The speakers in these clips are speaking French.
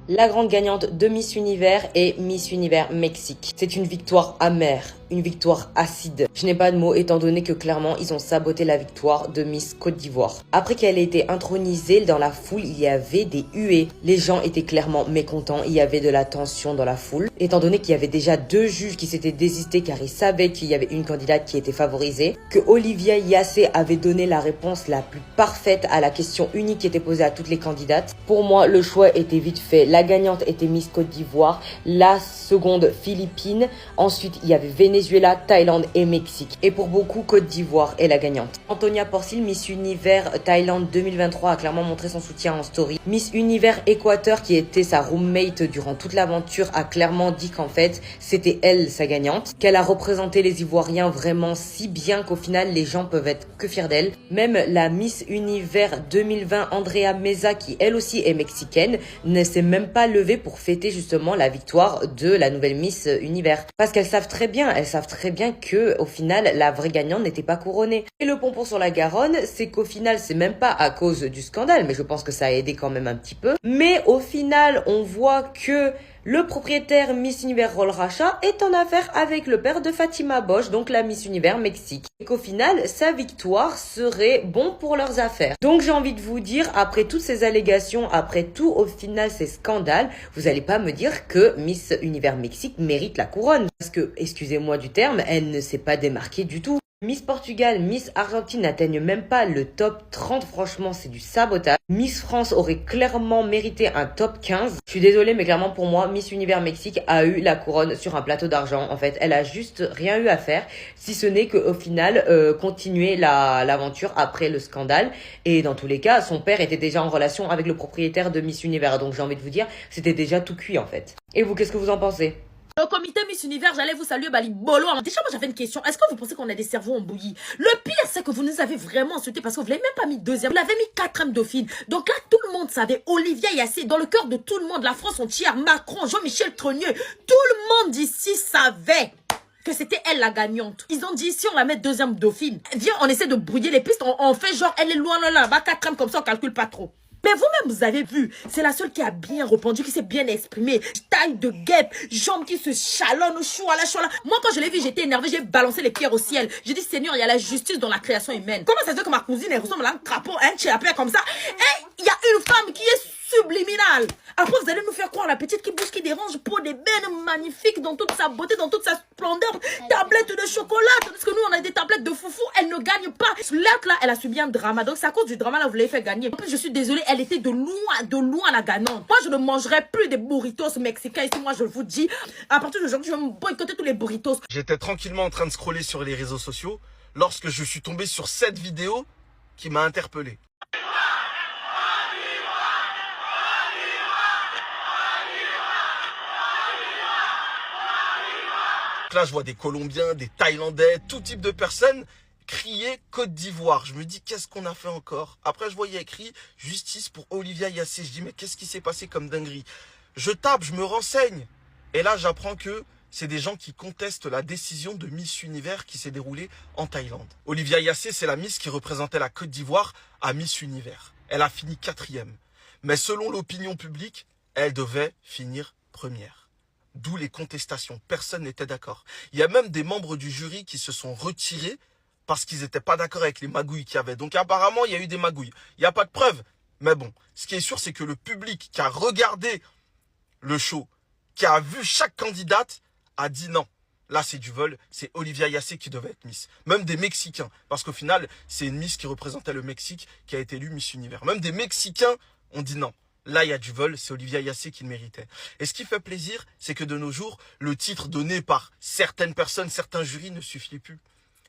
La grande gagnante de Miss Univers est Miss Univers Mexique. C'est une victoire amère, une victoire acide. Je n'ai pas de mots étant donné que clairement ils ont saboté la victoire de Miss Côte d'Ivoire. Après qu'elle ait été intronisée, dans la foule il y avait des huées. Les gens étaient clairement mécontents, il y avait de la tension dans la foule. Étant donné qu'il y avait déjà 2 juges qui s'étaient désistés car ils savaient qu'il y avait une candidate qui était favorisée, que Olivia Yassé avait donné la réponse la plus parfaite à la question unique qui était posée à toutes les candidates. Pour moi, le choix était vite fait. La gagnante était Miss Côte d'Ivoire, la seconde Philippines, ensuite il y avait Venezuela, Thaïlande et Mexique. Et pour beaucoup, Côte d'Ivoire est la gagnante. Antonia Porcil, Miss Univers Thaïlande 2023, a clairement montré son soutien en story. Miss Univers Équateur, qui était sa roommate durant toute l'aventure, a clairement dit qu'en fait c'était elle sa gagnante, qu'elle a représenté les Ivoiriens vraiment si bien qu'au final les gens peuvent être que fiers d'elle. Même la Miss Univers 2020 Andrea Meza, qui elle aussi est mexicaine, ne s'est même pas levée pour fêter justement la victoire de la nouvelle Miss Univers, parce qu'elles savent très bien que au final la vraie gagnante n'était pas couronnée. Et le pompon sur la Garonne, c'est qu'au final c'est même pas à cause du scandale, mais je pense que ça a aidé quand même un petit peu, mais au final on voit que le propriétaire Miss Univers Roll Racha est en affaire avec le père de Fatima Bosch, donc la Miss Univers Mexique. Et qu'au final, sa victoire serait bon pour leurs affaires. Donc j'ai envie de vous dire, après toutes ces allégations, après tout au final ces scandales, vous allez pas me dire que Miss Univers Mexique mérite la couronne. Parce que, excusez-moi du terme, elle ne s'est pas démarquée du tout. Miss Portugal, Miss Argentine n'atteignent même pas le top 30, franchement c'est du sabotage. Miss France aurait clairement mérité un top 15. Je suis désolée mais clairement pour moi, Miss Univers Mexique a eu la couronne sur un plateau d'argent. En fait, elle a juste rien eu à faire, si ce n'est qu'au final, continuer l'aventure après le scandale. Et dans tous les cas, son père était déjà en relation avec le propriétaire de Miss Univers. Donc j'ai envie de vous dire, c'était déjà tout cuit en fait. Et vous, qu'est-ce que vous en pensez ? Au comité Miss Univers, j'allais vous saluer, Bali Bolo. Alors, déjà, moi, j'avais une question. Est-ce que vous pensez qu'on a des cerveaux en bouillie? Le pire, c'est que vous nous avez vraiment insultés parce que vous l'avez même pas mis deuxième. Vous l'avez mis quatrième dauphine. Donc là, tout le monde savait. Olivia Yassé, dans le cœur de tout le monde, la France entière, Macron, Jean-Michel Trogneux, tout le monde ici savait que c'était elle la gagnante. Ils ont dit, si on la met deuxième dauphine, viens, on essaie de brouiller les pistes, on fait genre, elle est loin, là-bas, quatrième, comme ça, on calcule pas trop. Mais vous-même, vous avez vu, c'est la seule qui a bien répondu, qui s'est bien exprimée. Taille de guêpe, jambes qui se chalonnent, chouala, chouala. Moi, quand je l'ai vu, j'étais énervée, j'ai balancé les pierres au ciel. J'ai dit, Seigneur, il y a la justice dans la création humaine. Comment ça se fait que ma cousine, elle ressemble à un crapaud, un tchérapé comme ça? Et il y a une femme qui est subliminale. Après, vous allez nous faire croire la petite qui bouge, qui dérange, pour des bennes magnifiques dans toute sa beauté, dans toute sa splendeur. Tablette de chocolat, tandis que nous, on a des tablettes de foufou. Elle ne gagne pas. L'autre là, elle a subi un drama. Donc, c'est à cause du drama là, vous l'avez fait gagner. En plus, je suis désolée, elle était de loin la gagnante. Moi, je ne mangerai plus des burritos mexicains ici. Moi, je vous dis, à partir d'aujourd'hui, je vais me boycotter tous les burritos. J'étais tranquillement en train de scroller sur les réseaux sociaux lorsque je suis tombé sur cette vidéo qui m'a interpellé. Là, je vois des Colombiens, des Thaïlandais, tout type de personnes crier Côte d'Ivoire. Je me dis, qu'est-ce qu'on a fait encore? Après, je voyais écrit justice pour Olivia Yassé. Je dis, mais qu'est-ce qui s'est passé comme dinguerie? Je tape, je me renseigne. Et là, j'apprends que c'est des gens qui contestent la décision de Miss Univers qui s'est déroulée en Thaïlande. Olivia Yassé, c'est la Miss qui représentait la Côte d'Ivoire à Miss Univers. Elle a fini 4e. Mais selon l'opinion publique, elle devait finir 1re. D'où les contestations. Personne n'était d'accord. Il y a même des membres du jury qui se sont retirés parce qu'ils n'étaient pas d'accord avec les magouilles qu'il y avait. Donc apparemment, il y a eu des magouilles. Il n'y a pas de preuves. Mais bon, ce qui est sûr, c'est que le public qui a regardé le show, qui a vu chaque candidate, a dit non. Là, c'est du vol. C'est Olivia Yassé qui devait être Miss. Même des Mexicains. Parce qu'au final, c'est une Miss qui représentait le Mexique qui a été élue Miss Univers. Même des Mexicains ont dit non. Là, il y a du vol, c'est Olivia Yassé qui le méritait. Et ce qui fait plaisir, c'est que de nos jours, le titre donné par certaines personnes, certains jurys ne suffit plus.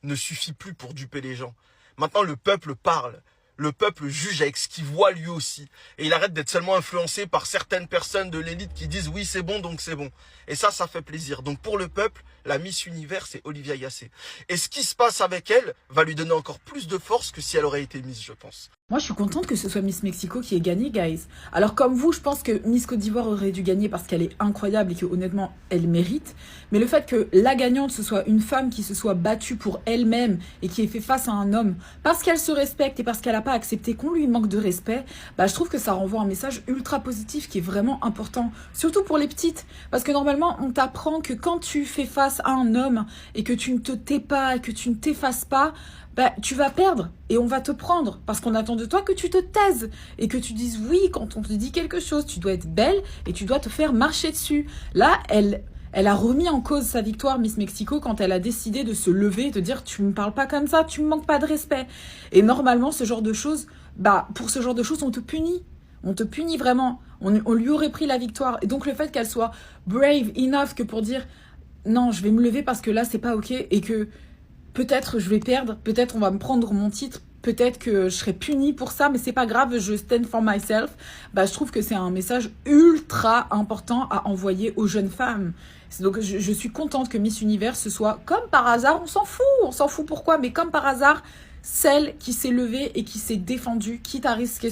Ne suffit plus pour duper les gens. Maintenant, le peuple parle. Le peuple juge avec ce qu'il voit lui aussi. Et il arrête d'être seulement influencé par certaines personnes de l'élite qui disent oui, c'est bon, donc c'est bon. Et ça fait plaisir. Donc pour le peuple, la Miss Univers, c'est Olivia Yassé. Et ce qui se passe avec elle va lui donner encore plus de force que si elle aurait été Miss, je pense. Moi, je suis contente que ce soit Miss Mexico qui ait gagné, guys. Alors, comme vous, je pense que Miss Côte d'Ivoire aurait dû gagner parce qu'elle est incroyable et que, honnêtement, elle mérite. Mais le fait que la gagnante, ce soit une femme qui se soit battue pour elle-même et qui ait fait face à un homme parce qu'elle se respecte et parce qu'elle n'a pas accepté qu'on lui manque de respect, bah, je trouve que ça renvoie un message ultra positif qui est vraiment important. Surtout pour les petites. Parce que normalement, on t'apprend que quand tu fais face à un homme et que tu ne te tais pas et que tu ne t'effaces pas, bah, tu vas perdre et on va te prendre parce qu'on attend de toi que tu te taises et que tu dises oui quand on te dit quelque chose. Tu dois être belle et tu dois te faire marcher dessus. Là, elle a remis en cause sa victoire, Miss Mexico, quand elle a décidé de se lever et de dire tu me parles pas comme ça, tu me manques pas de respect. Et normalement, ce genre de choses, bah, pour ce genre de choses, on te punit. On te punit vraiment. On lui aurait pris la victoire. Et donc, le fait qu'elle soit brave enough que pour dire non, je vais me lever parce que là, c'est pas ok et que peut-être je vais perdre, peut-être on va me prendre mon titre, peut-être que je serai punie pour ça, mais c'est pas grave, je stand for myself. Bah, je trouve que c'est un message ultra important à envoyer aux jeunes femmes. Donc je suis contente que Miss Univers ce soit, comme par hasard, on s'en fout pourquoi, mais comme par hasard, celle qui s'est levée et qui s'est défendue, quitte à risquer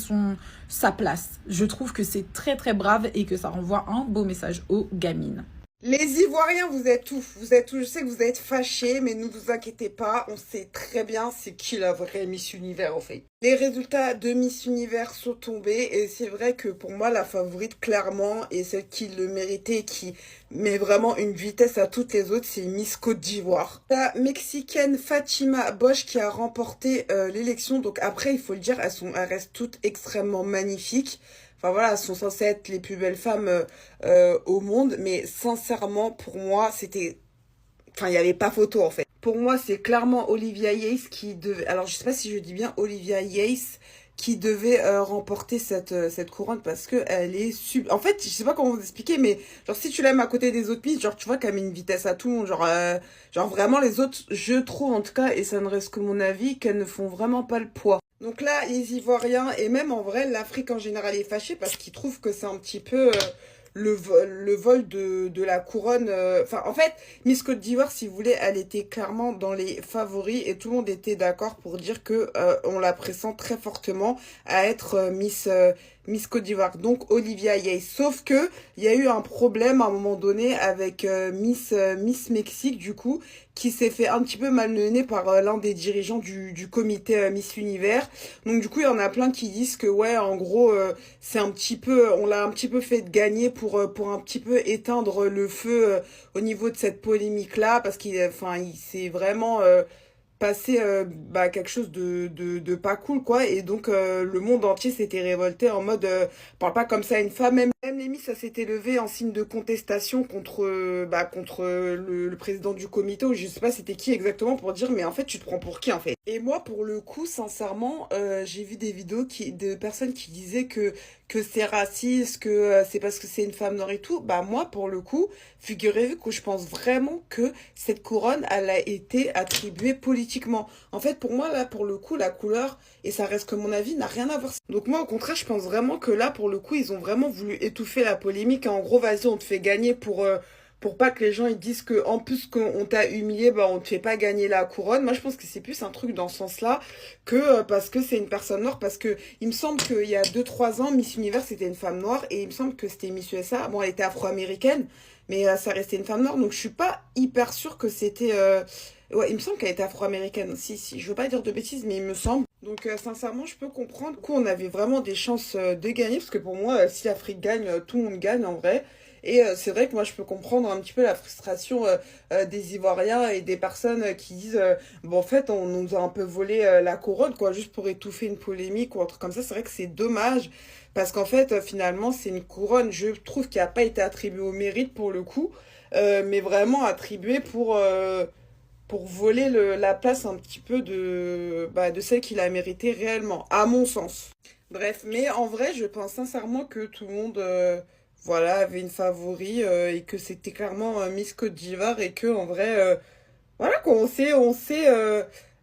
sa place. Je trouve que c'est très très brave et que ça renvoie un beau message aux gamines. Les Ivoiriens, vous êtes tout. Vous êtes tout. Je sais que vous êtes fâchés, mais ne vous inquiétez pas. On sait très bien c'est qui la vraie Miss Univers, en fait. Les résultats de Miss Univers sont tombés. Et c'est vrai que pour moi, la favorite, clairement, et celle qui le méritait, qui met vraiment une vitesse à toutes les autres, c'est Miss Côte d'Ivoire. La Mexicaine Fatima Bosch qui a remporté l'élection. Donc après, il faut le dire, elles restent toutes extrêmement magnifiques. Enfin voilà, elles sont censées être les plus belles femmes au monde, mais sincèrement, pour moi, c'était... Enfin, il n'y avait pas photo, en fait. Pour moi, c'est clairement Olivia Yates qui devait... Alors, je sais pas si je dis bien Olivia Yates qui devait remporter cette couronne parce que elle est En fait, je sais pas comment vous expliquer, mais genre, si tu l'aimes à côté des autres pistes, genre, tu vois qu'elle met une vitesse à tout le monde. Genre vraiment, les autres, je trouve, en tout cas, et ça ne reste que mon avis, qu'elles ne font vraiment pas le poids. Donc là, les Ivoiriens, et même en vrai, l'Afrique en général est fâchée parce qu'ils trouvent que c'est un petit peu le vol de la couronne. Enfin, en fait, Miss Côte d'Ivoire, si vous voulez, elle était clairement dans les favoris et tout le monde était d'accord pour dire que on la pressent très fortement à être Miss Côte d'Ivoire. Donc Olivia Yates. Sauf que il y a eu un problème à un moment donné avec Miss Mexique, du coup, qui s'est fait un petit peu malmener par l'un des dirigeants du comité Miss Univers. Donc du coup, il y en a plein qui disent que ouais, en gros, c'est un petit peu, on l'a un petit peu fait gagner pour un petit peu éteindre le feu au niveau de cette polémique-là, parce il s'est vraiment passé quelque chose de pas cool, quoi. Et donc le monde entier s'était révolté en mode parle pas comme ça à une femme. Même les Miss, ça s'était levé en signe de contestation contre le président du comité, ou je sais pas c'était qui exactement, pour dire mais en fait tu te prends pour qui en fait. Et moi pour le coup sincèrement j'ai vu des vidéos de personnes qui disaient que c'est raciste, que c'est parce que c'est une femme noire et tout. Bah moi pour le coup, figurez-vous que je pense vraiment que cette couronne elle a été attribuée politiquement. En fait pour moi là pour le coup la couleur, et ça reste que mon avis, n'a rien à voir. Donc moi au contraire je pense vraiment que là pour le coup ils ont vraiment voulu étouffer la polémique. En gros vas-y on te fait gagner pour pas que les gens ils disent que en plus qu'on t'a humilié, bah on te fait pas gagner la couronne. Moi je pense que c'est plus un truc dans ce sens-là que parce que c'est une personne noire, parce que il me semble qu'il y a 2-3 ans Miss Univers c'était une femme noire et il me semble que c'était Miss USA. Bon elle était afro-américaine mais ça restait une femme noire, donc je suis pas hyper sûre que c'était ouais, il me semble qu'elle était afro-américaine. Si, je veux pas dire de bêtises, mais il me semble. Donc sincèrement, je peux comprendre qu'on avait vraiment des chances de gagner, parce que pour moi, si l'Afrique gagne, tout le monde gagne en vrai. Et c'est vrai que moi, je peux comprendre un petit peu la frustration des Ivoiriens et des personnes qui disent bon, en fait, on nous a un peu volé la couronne, quoi, juste pour étouffer une polémique ou un truc comme ça. C'est vrai que c'est dommage, parce qu'en fait, finalement, c'est une couronne, je trouve, qui n'a pas été attribuée au mérite pour le coup, mais vraiment attribuée pour voler la place un petit peu de celle qu'il a méritée réellement, à mon sens. Bref, mais en vrai, je pense sincèrement que tout le monde avait une favori et que c'était clairement Miss Côte d'Ivoire et que en vrai, voilà quoi, on sait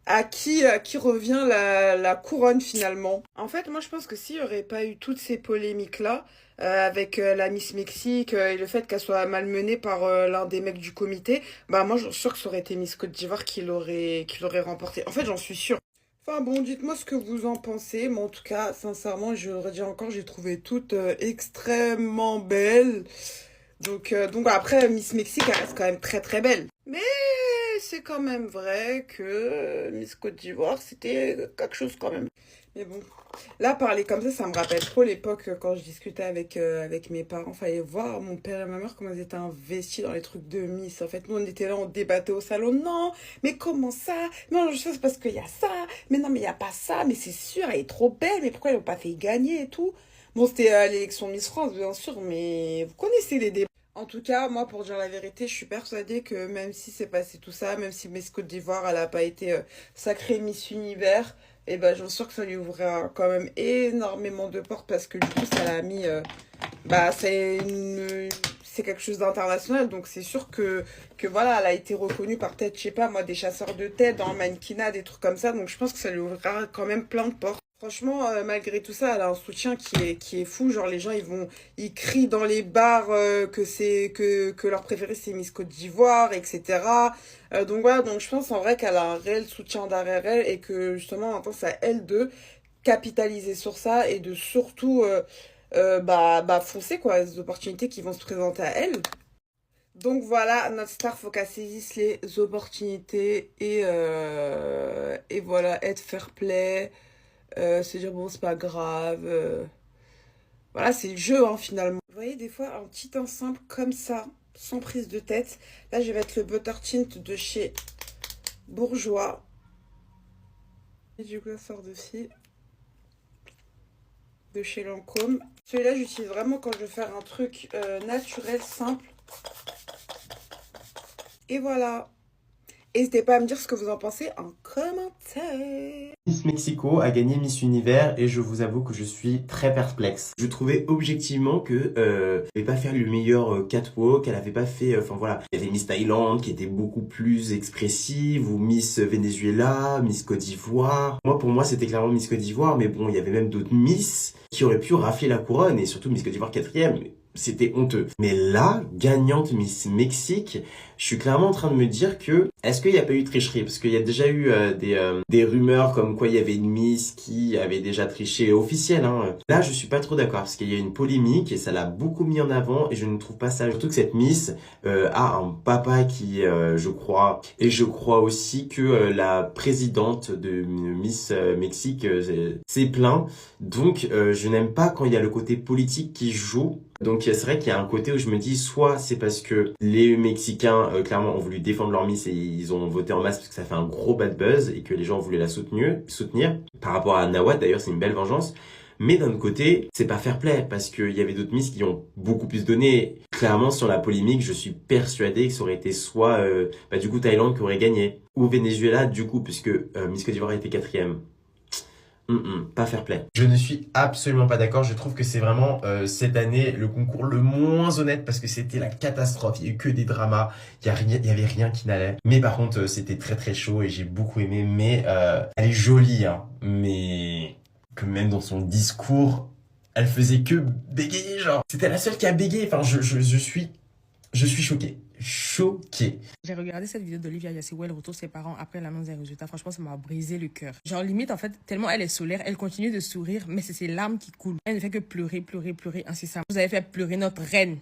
à qui revient la couronne finalement. En fait, moi je pense que s'il n'y aurait pas eu toutes ces polémiques-là, avec la Miss Mexique et le fait qu'elle soit malmenée par l'un des mecs du comité, bah moi j'en suis sûre que ça aurait été Miss Côte d'Ivoire qui l'aurait remporté. En fait, j'en suis sûre. Enfin bon, dites-moi ce que vous en pensez, mais en tout cas, sincèrement, je le redis encore, j'ai trouvé toutes extrêmement belles. Donc après, Miss Mexique, elle reste quand même très très belle. Mais c'est quand même vrai que Miss Côte d'Ivoire, c'était quelque chose quand même. Mais bon, là, parler comme ça me rappelle trop l'époque quand je discutais avec mes parents. Fallait voir mon père et ma mère comment ils étaient investis dans les trucs de Miss. En fait, nous, on était là, on débattait au salon. Non, mais comment ça? Non, je sais, c'est parce qu'il y a ça. Mais non, mais il n'y a pas ça. Mais c'est sûr, elle est trop belle. Mais pourquoi ils l'ont pas fait gagner et tout? Bon, c'était l'élection Miss France, bien sûr, mais vous connaissez les débats. En tout cas, moi, pour dire la vérité, je suis persuadée que même si c'est passé tout ça, même si Miss Côte d'Ivoire, elle n'a pas été sacrée Miss Univers, et ben, j'en suis sûre que ça lui ouvrira quand même énormément de portes parce que du coup, ça l'a mis. C'est quelque chose d'international, donc c'est sûr que voilà, elle a été reconnue par peut-être, je sais pas moi, des chasseurs de tête, dans mannequinat, des trucs comme ça, donc je pense que ça lui ouvrira quand même plein de portes. Franchement, malgré tout ça, elle a un soutien qui est fou. Genre, les gens, ils crient dans les bars que leur préféré, c'est Miss Côte d'Ivoire, etc. Donc voilà, donc je pense en vrai qu'elle a un réel soutien derrière elle et que justement, maintenant, c'est à elle de capitaliser sur ça et de surtout foncer, quoi, les opportunités qui vont se présenter à elle. Donc voilà, notre star, faut qu'elle saisisse les opportunités et voilà, être fair play. Se dire bon c'est pas grave, voilà c'est le jeu hein, finalement. Vous voyez des fois un petit ensemble comme ça, sans prise de tête. Là je vais mettre le Butter Tint de chez Bourjois. Et du coup ça sort de chez Lancôme. Celui-là j'utilise vraiment quand je veux faire un truc naturel, simple. Et voilà. N'hésitez pas à me dire ce que vous en pensez en commentaire. Miss Mexico a gagné Miss Univers et je vous avoue que je suis très perplexe. Je trouvais objectivement que elle n'avait pas fait le meilleur catwalk, elle avait pas fait, enfin voilà, il y avait Miss Thaïlande qui était beaucoup plus expressive ou Miss Venezuela, Miss Côte d'Ivoire. Pour moi c'était clairement Miss Côte d'Ivoire, mais bon il y avait même d'autres Miss qui auraient pu rafler la couronne et surtout Miss Côte d'Ivoire 4e. C'était honteux. Mais là, gagnante Miss Mexique, je suis clairement en train de me dire que, est-ce qu'il n'y a pas eu tricherie? Parce qu'il y a déjà eu des rumeurs comme quoi il y avait une Miss qui avait déjà triché officielle. Hein. Là, je suis pas trop d'accord parce qu'il y a une polémique et ça l'a beaucoup mis en avant et je ne trouve pas ça. Surtout que cette Miss a un papa qui, je crois, et je crois aussi que la présidente de Miss Mexique s'est plaint. Donc, je n'aime pas quand il y a le côté politique qui joue. Donc c'est vrai qu'il y a un côté où je me dis soit c'est parce que les Mexicains clairement ont voulu défendre leur Miss et ils ont voté en masse parce que ça fait un gros bad buzz et que les gens ont voulu la soutenir. Par rapport à Nawad d'ailleurs c'est une belle vengeance. Mais d'un autre côté, c'est pas fair play parce qu'il y avait d'autres Miss qui ont beaucoup plus donné. Clairement sur la polémique, je suis persuadé que ça aurait été soit du coup Thaïlande qui aurait gagné ou Venezuela du coup puisque Miss Côte d'Ivoire était 4e. Pas fair play. Je ne suis absolument pas d'accord. Je trouve que c'est vraiment cette année le concours le moins honnête parce que c'était la catastrophe. Il y a eu que des dramas. Il y avait rien qui n'allait. Mais par contre, c'était très très chaud et j'ai beaucoup aimé. Mais elle est jolie, hein. Mais que même dans son discours, elle faisait que bégayer, genre. C'était la seule qui a bégayé. Enfin, je suis choqué. Choqué. J'ai regardé cette vidéo d'Olivia Yassé où elle retrouve ses parents après l'annonce des résultats. Franchement, ça m'a brisé le cœur. Genre, limite, en fait, tellement elle est solaire, elle continue de sourire, mais c'est ses larmes qui coulent. Elle ne fait que pleurer, pleurer, pleurer incessamment. Vous avez fait pleurer notre reine.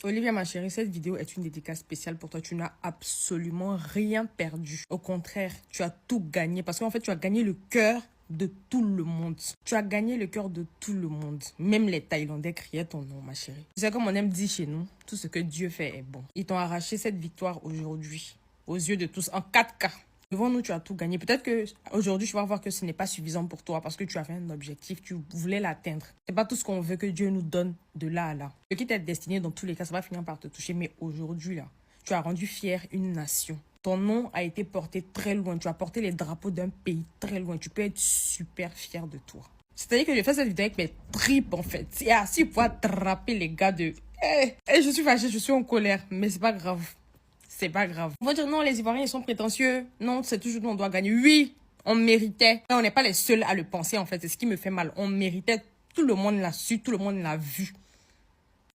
Olivia, ma chérie, cette vidéo est une dédicace spéciale pour toi. Tu n'as absolument rien perdu. Au contraire, tu as tout gagné. Parce qu'en fait, tu as gagné le cœur de tout le monde. Tu as gagné le cœur de tout le monde. Même les Thaïlandais criaient ton nom, ma chérie. C'est comme on aime dire chez nous, tout ce que Dieu fait est bon. Ils t'ont arraché cette victoire aujourd'hui, aux yeux de tous, en 4K. Devant nous, tu as tout gagné. Peut-être que aujourd'hui, tu vas voir que ce n'est pas suffisant pour toi parce que tu avais un objectif, tu voulais l'atteindre. C'est pas tout ce qu'on veut que Dieu nous donne de là à là. Ce qui t'est destiné, dans tous les cas, ça va finir par te toucher. Mais aujourd'hui, là, tu as rendu fière une nation. Ton nom a été porté très loin. Tu as porté les drapeaux d'un pays très loin. Tu peux être super fier de toi. C'est-à-dire que je fais cette vidéo avec mes tripes, en fait. C'est assis pour attraper les gars de... je suis fâchée, je suis en colère. Mais c'est pas grave. C'est pas grave. On va dire non, les Ivoiriens, ils sont prétentieux. Non, c'est toujours nous, on doit gagner. Oui, on méritait. On n'est pas les seuls à le penser, en fait. C'est ce qui me fait mal. On méritait. Tout le monde l'a su, tout le monde l'a vu.